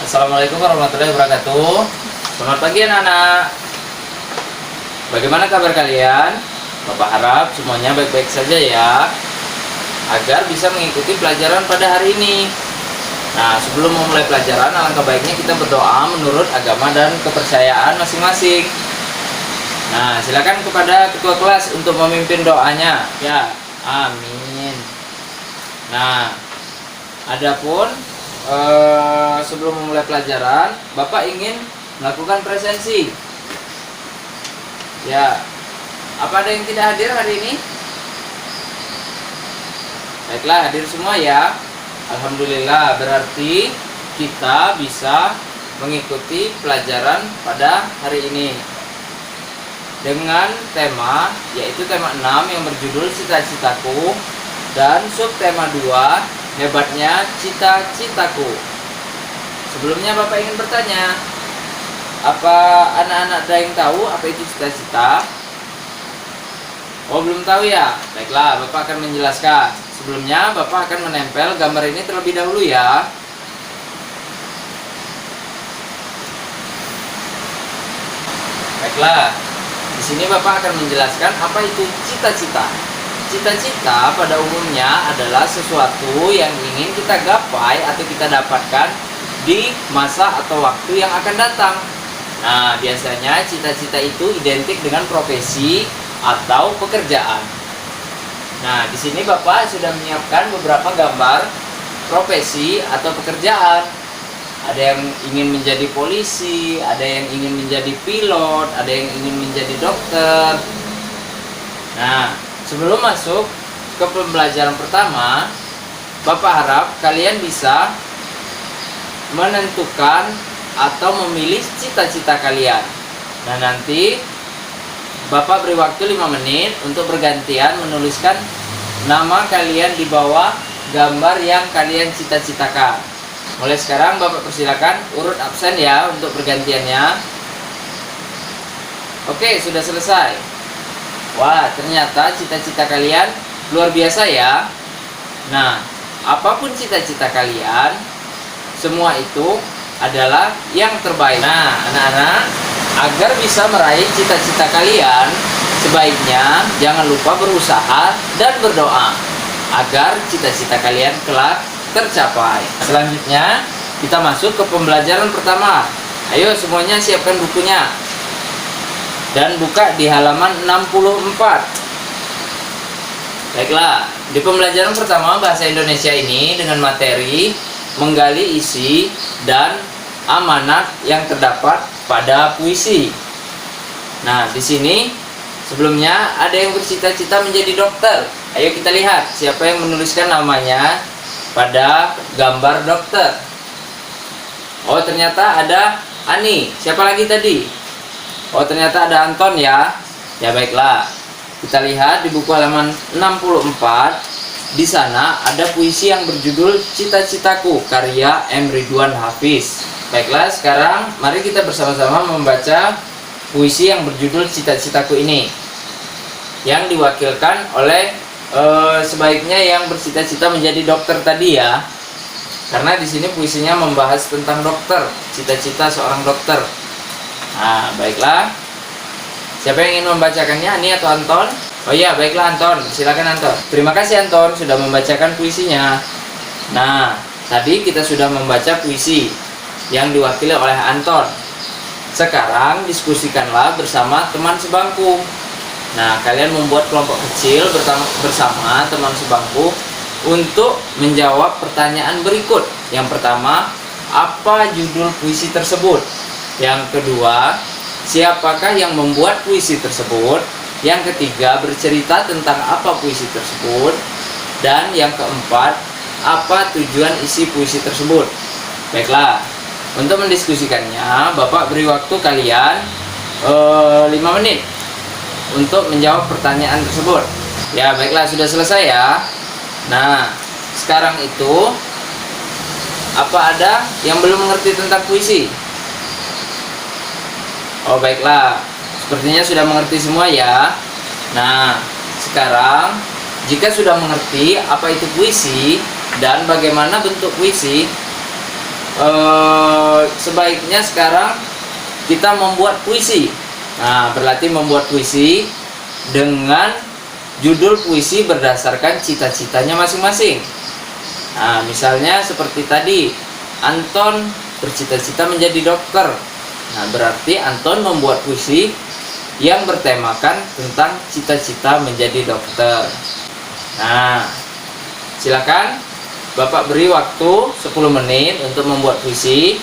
Assalamualaikum warahmatullahi wabarakatuh. Selamat pagi anak-anak. Bagaimana kabar kalian? Bapak harap semuanya baik-baik saja ya, agar bisa mengikuti pelajaran pada hari ini. Nah, sebelum memulai pelajaran, alangkah baiknya kita berdoa menurut agama dan kepercayaan masing-masing. Nah, silakan kepada ketua kelas untuk memimpin doanya. Ya, amin. Nah, adapun sebelum memulai pelajaran, Bapak ingin melakukan presensi. Ya, apa ada yang tidak hadir hari ini? Baiklah, hadir semua ya. Alhamdulillah, berarti kita bisa mengikuti pelajaran pada hari ini dengan tema, yaitu tema 6 yang berjudul cita-citaku, dan subtema 2 hebatnya cita-citaku. Sebelumnya Bapak ingin bertanya, apa anak-anak ada yang tahu apa itu cita-cita? Oh, belum tahu ya? Baiklah, Bapak akan menjelaskan. Sebelumnya Bapak akan menempel gambar ini terlebih dahulu ya. Baiklah, di sini Bapak akan menjelaskan apa itu cita-cita. Cita-cita pada umumnya adalah sesuatu yang ingin kita gapai atau kita dapatkan di masa atau waktu yang akan datang. Nah, biasanya cita-cita itu identik dengan profesi atau pekerjaan. Nah, di sini Bapak sudah menyiapkan beberapa gambar profesi atau pekerjaan. Ada yang ingin menjadi polisi, ada yang ingin menjadi pilot, ada yang ingin menjadi dokter. Nah, sebelum masuk ke pembelajaran pertama, Bapak harap kalian bisa menentukan atau memilih cita-cita kalian. Nah, nanti Bapak beri waktu 5 menit untuk bergantian menuliskan nama kalian di bawah gambar yang kalian cita-citakan. Mulai sekarang Bapak persilakan urut absen ya untuk bergantiannya. Oke, sudah selesai. Wah, ternyata cita-cita kalian luar biasa ya. Nah, apapun cita-cita kalian, semua itu adalah yang terbaik. Nah, anak-anak, agar bisa meraih cita-cita kalian, sebaiknya jangan lupa berusaha dan berdoa agar cita-cita kalian kelak tercapai. Selanjutnya, kita masuk ke pembelajaran pertama. Ayo semuanya siapkan bukunya dan buka di halaman 64. Baiklah, di pembelajaran pertama bahasa Indonesia ini dengan materi menggali isi dan amanat yang terdapat pada puisi. Nah, di sini sebelumnya ada yang bercita-cita menjadi dokter. Ayo kita lihat siapa yang menuliskan namanya pada gambar dokter. Oh, ternyata ada Ani. Siapa lagi tadi? Oh, ternyata ada Anton ya. Ya, baiklah. Kita lihat di buku halaman 64. Di sana ada puisi yang berjudul Cita-citaku karya M. Ridwan Hafiz. Baiklah, sekarang mari kita bersama-sama membaca puisi yang berjudul Cita-citaku ini, yang diwakilkan oleh sebaiknya yang bercita-cita menjadi dokter tadi ya. Karena di sini puisinya membahas tentang dokter, cita-cita seorang dokter. Nah, baiklah. Siapa yang ingin membacakannya, Ani atau Anton? Oh iya, baiklah Anton. Silakan Anton. Terima kasih Anton sudah membacakan puisinya. Nah, tadi kita sudah membaca puisi yang diwakili oleh Anton. Sekarang diskusikanlah bersama teman sebangku. Nah, kalian membuat kelompok kecil bersama teman sebangku untuk menjawab pertanyaan berikut. Yang pertama, apa judul puisi tersebut? Yang kedua, siapakah yang membuat puisi tersebut? Yang ketiga, bercerita tentang apa puisi tersebut? Dan yang keempat, apa tujuan isi puisi tersebut? Baiklah, untuk mendiskusikannya, Bapak beri waktu kalian 5 menit untuk menjawab pertanyaan tersebut. Ya, baiklah, sudah selesai ya. Nah, sekarang itu apa ada yang belum mengerti tentang puisi? Oh, baiklah, sepertinya sudah mengerti semua ya. Nah, sekarang jika sudah mengerti apa itu puisi dan bagaimana bentuk puisi, sebaiknya sekarang kita membuat puisi. Nah, berlatih membuat puisi dengan judul puisi berdasarkan cita-citanya masing-masing. Nah, misalnya seperti tadi, Anton bercita-cita menjadi dokter. Nah, berarti Anton membuat puisi yang bertemakan tentang cita-cita menjadi dokter. Nah, silakan Bapak beri waktu 10 menit untuk membuat puisi.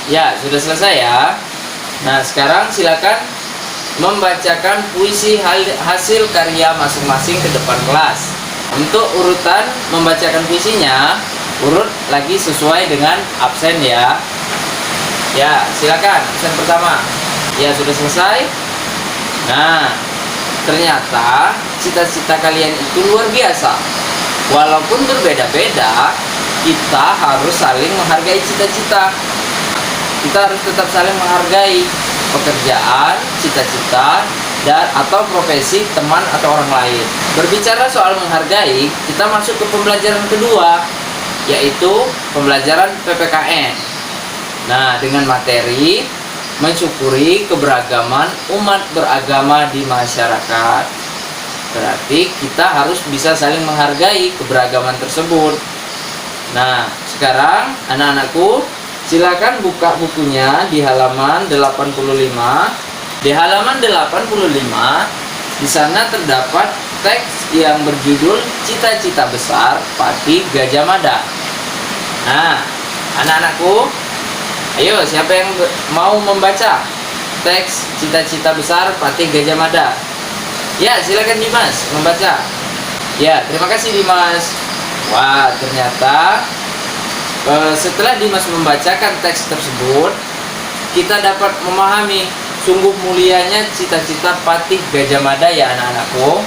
Ya, sudah selesai ya. Nah, sekarang silakan membacakan puisi hasil karya masing-masing ke depan kelas. Untuk urutan membacakan puisinya, urut lagi sesuai dengan absen ya. Ya, silakan absen pertama. Ya, sudah selesai. Nah, ternyata cita-cita kalian itu luar biasa. Walaupun berbeda-beda, kita harus saling menghargai cita-cita. Kita harus tetap saling menghargai pekerjaan, cita-cita, dan atau profesi teman atau orang lain. Berbicara soal menghargai, kita masuk ke pembelajaran kedua, yaitu pembelajaran PPKN. Nah, dengan materi mensyukuri keberagaman umat beragama di masyarakat. Berarti kita harus bisa saling menghargai keberagaman tersebut. Nah, sekarang anak-anakku, silakan buka bukunya di halaman 85. Di halaman 85, di sana terdapat teks yang berjudul Cita-cita Besar Patih Gajah Mada. Nah, anak-anakku, ayo, siapa yang mau membaca teks Cita-cita Besar Patih Gajah Mada? Ya, silakan Dimas membaca. Ya, terima kasih Dimas. Wah, ternyata setelah Dimas membacakan teks tersebut, kita dapat memahami sungguh mulianya cita-cita Patih Gajah Mada ya anak-anakku.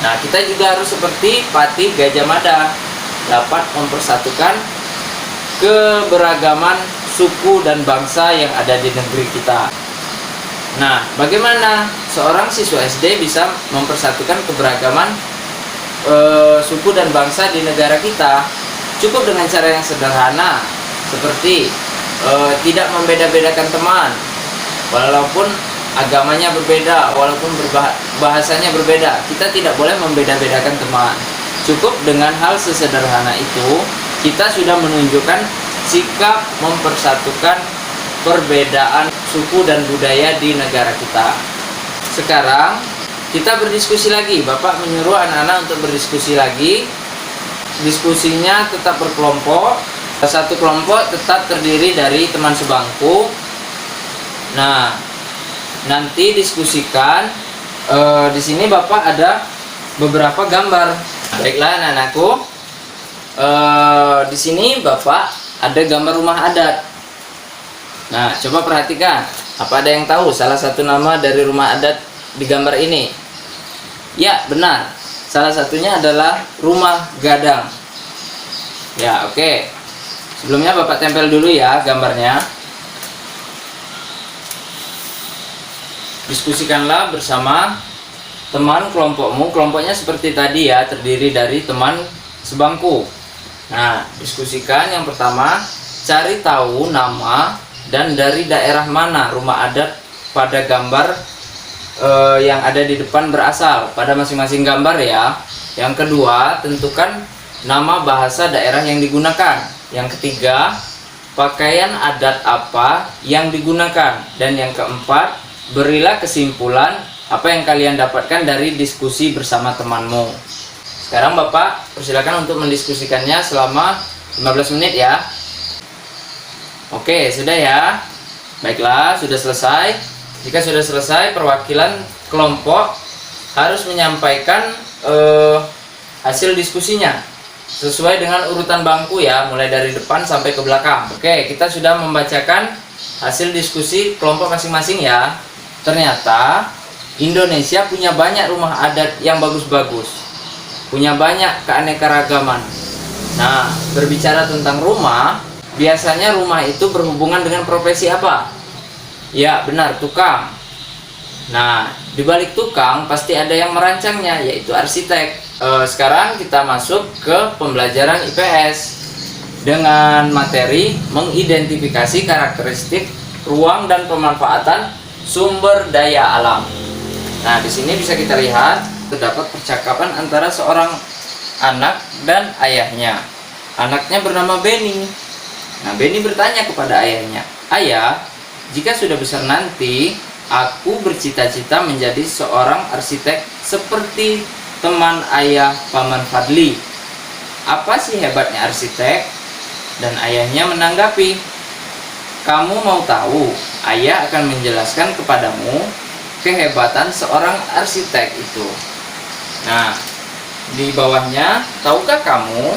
Nah, kita juga harus seperti Patih Gajah Mada, dapat mempersatukan keberagaman suku dan bangsa yang ada di negeri kita. Nah, bagaimana seorang siswa SD bisa mempersatukan keberagaman suku dan bangsa di negara kita? Cukup dengan cara yang sederhana, seperti tidak membeda-bedakan teman, walaupun agamanya berbeda, walaupun bahasanya berbeda. Kita tidak boleh membeda-bedakan teman. Cukup dengan hal sesederhana itu, kita sudah menunjukkan sikap mempersatukan perbedaan suku dan budaya di negara kita. Sekarang kita berdiskusi lagi. Bapak menyuruh anak-anak untuk berdiskusi lagi. Diskusinya tetap berkelompok. Satu kelompok tetap terdiri dari teman sebangku. Nah, nanti diskusikan. Di sini Bapak ada beberapa gambar. Baiklah anak-anakku. Di sini Bapak ada gambar rumah adat. Nah, coba perhatikan. Apa ada yang tahu salah satu nama dari rumah adat di gambar ini? Ya, benar. Salah satunya adalah rumah gadang. Ya, oke. Sebelumnya Bapak tempel dulu ya gambarnya. Diskusikanlah bersama teman kelompokmu. Kelompoknya seperti tadi ya, terdiri dari teman sebangku. Nah, diskusikan yang pertama, cari tahu nama dan dari daerah mana rumah adat pada gambar yang ada di depan berasal, pada masing-masing gambar ya. Yang kedua, tentukan nama bahasa daerah yang digunakan. Yang ketiga, pakaian adat apa yang digunakan. Dan yang keempat, berilah kesimpulan apa yang kalian dapatkan dari diskusi bersama temanmu. Sekarang Bapak persilakan untuk mendiskusikannya selama 15 menit ya. Oke, sudah ya. Baiklah, sudah selesai. Jika sudah selesai, perwakilan kelompok harus menyampaikan hasil diskusinya sesuai dengan urutan bangku ya, mulai dari depan sampai ke belakang. Oke, kita sudah membacakan hasil diskusi kelompok masing-masing ya. Ternyata Indonesia punya banyak rumah adat yang bagus-bagus, punya banyak keanekaragaman. Nah, berbicara tentang rumah, biasanya rumah itu berhubungan dengan profesi apa? Ya, benar, tukang. Nah, di balik tukang pasti ada yang merancangnya, yaitu arsitek. Sekarang kita masuk ke pembelajaran IPS. dengan materi mengidentifikasi karakteristik ruang dan pemanfaatan sumber daya alam. Nah, di sini bisa kita lihat terdapat percakapan antara seorang anak dan ayahnya. Anaknya bernama Benny. Nah, Benny bertanya kepada ayahnya, "Ayah, jika sudah besar nanti, aku bercita-cita menjadi seorang arsitek seperti teman ayah Paman Fadli. Apa sih hebatnya arsitek?" Dan ayahnya menanggapi, "Kamu mau tahu? Ayah akan menjelaskan kepadamu kehebatan seorang arsitek itu." Nah, di bawahnya, tahukah kamu?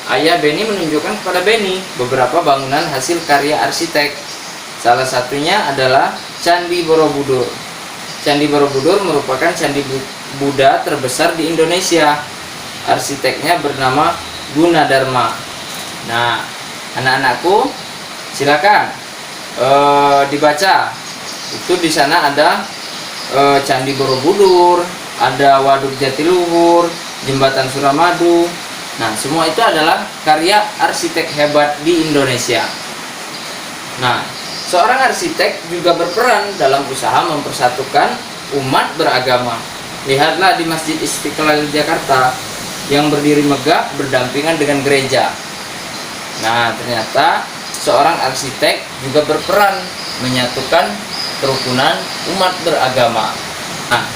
Ayah Benny menunjukkan kepada Benny beberapa bangunan hasil karya arsitek. Salah satunya adalah Candi Borobudur. Candi Borobudur merupakan candi Buddha terbesar di Indonesia. Arsiteknya bernama Gunadarma. Nah, anak-anakku, silakan dibaca. Itu di sana ada Candi Borobudur, ada Waduk Jatiluhur, Jembatan Suramadu. Nah, semua itu adalah karya arsitek hebat di Indonesia. Nah, seorang arsitek juga berperan dalam usaha mempersatukan umat beragama. Lihatlah di Masjid Istiqlal Jakarta yang berdiri megah berdampingan dengan gereja. Nah, ternyata seorang arsitek juga berperan menyatukan kerukunan umat beragama. Nah,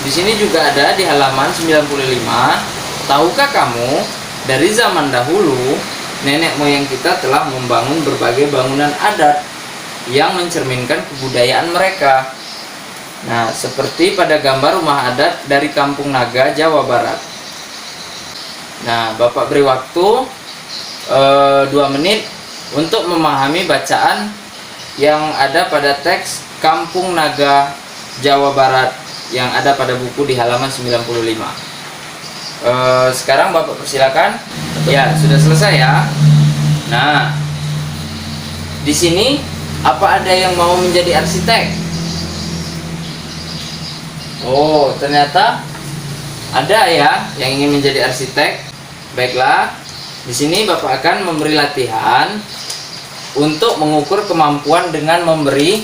di sini juga ada di halaman 95, tahukah kamu, dari zaman dahulu nenek moyang kita telah membangun berbagai bangunan adat yang mencerminkan kebudayaan mereka. Nah, seperti pada gambar rumah adat dari Kampung Naga, Jawa Barat. Nah, Bapak beri waktu 2 menit untuk memahami bacaan yang ada pada teks Kampung Naga Jawa Barat yang ada pada buku di halaman 95. Sekarang Bapak persilakan. Ya, sudah selesai ya. Nah, di sini apa ada yang mau menjadi arsitek? Oh, ternyata ada ya yang ingin menjadi arsitek. Baiklah, di sini Bapak akan memberi latihan untuk mengukur kemampuan dengan memberi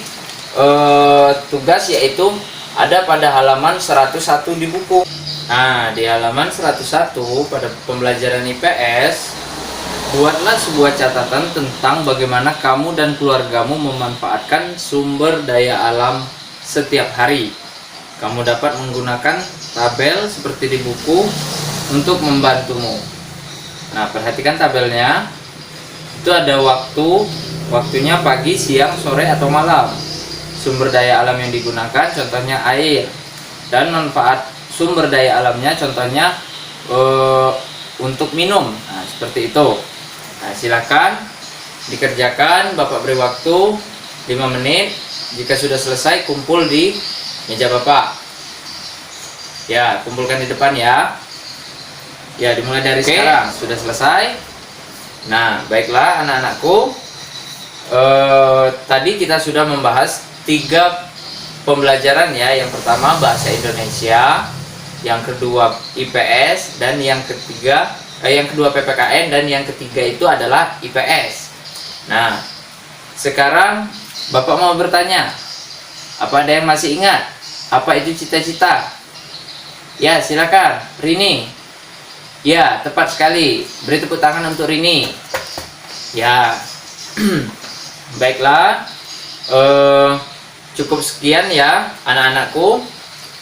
tugas, yaitu ada pada halaman 101 di buku. Nah, di halaman 101 pada pembelajaran IPS, buatlah sebuah catatan tentang bagaimana kamu dan keluargamu memanfaatkan sumber daya alam setiap hari. Kamu dapat menggunakan tabel seperti di buku untuk membantumu. Nah, perhatikan tabelnya. Itu ada waktunya pagi, siang, sore, atau malam. Sumber daya alam yang digunakan contohnya air, dan manfaat sumber daya alamnya contohnya untuk minum. Nah, seperti itu. Nah, silakan dikerjakan. Bapak beri waktu 5 menit. Jika sudah selesai, kumpul di meja Bapak. Ya, kumpulkan di depan ya. Ya, dimulai dari sekarang. Sudah selesai. Nah, baiklah anak-anakku. Tadi kita sudah membahas 3 pembelajaran ya. Yang pertama bahasa Indonesia, yang kedua IPS, dan yang kedua PPKN, dan yang ketiga itu adalah IPS. Nah, sekarang Bapak mau bertanya, apa ada yang masih ingat apa itu cita-cita? Ya, silakan Rini. Ya, tepat sekali. Beri tepuk tangan untuk Rini. Ya. Baiklah. Cukup sekian ya anak-anakku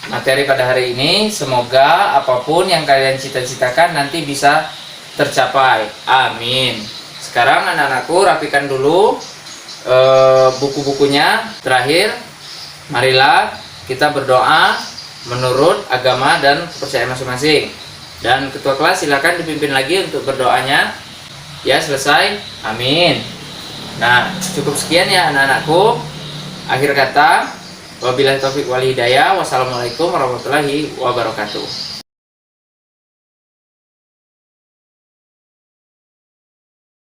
materi pada hari ini. Semoga apapun yang kalian cita-citakan nanti bisa tercapai. Amin. Sekarang anak-anakku rapikan dulu buku-bukunya. Terakhir, marilah kita berdoa menurut agama dan kepercayaan masing-masing. Dan ketua kelas silakan dipimpin lagi untuk berdoanya. Ya, selesai. Amin. Nah, cukup sekian ya anak-anakku. Akhir kata, wabillahi taufik wal hidayah. Wassalamualaikum warahmatullahi wabarakatuh.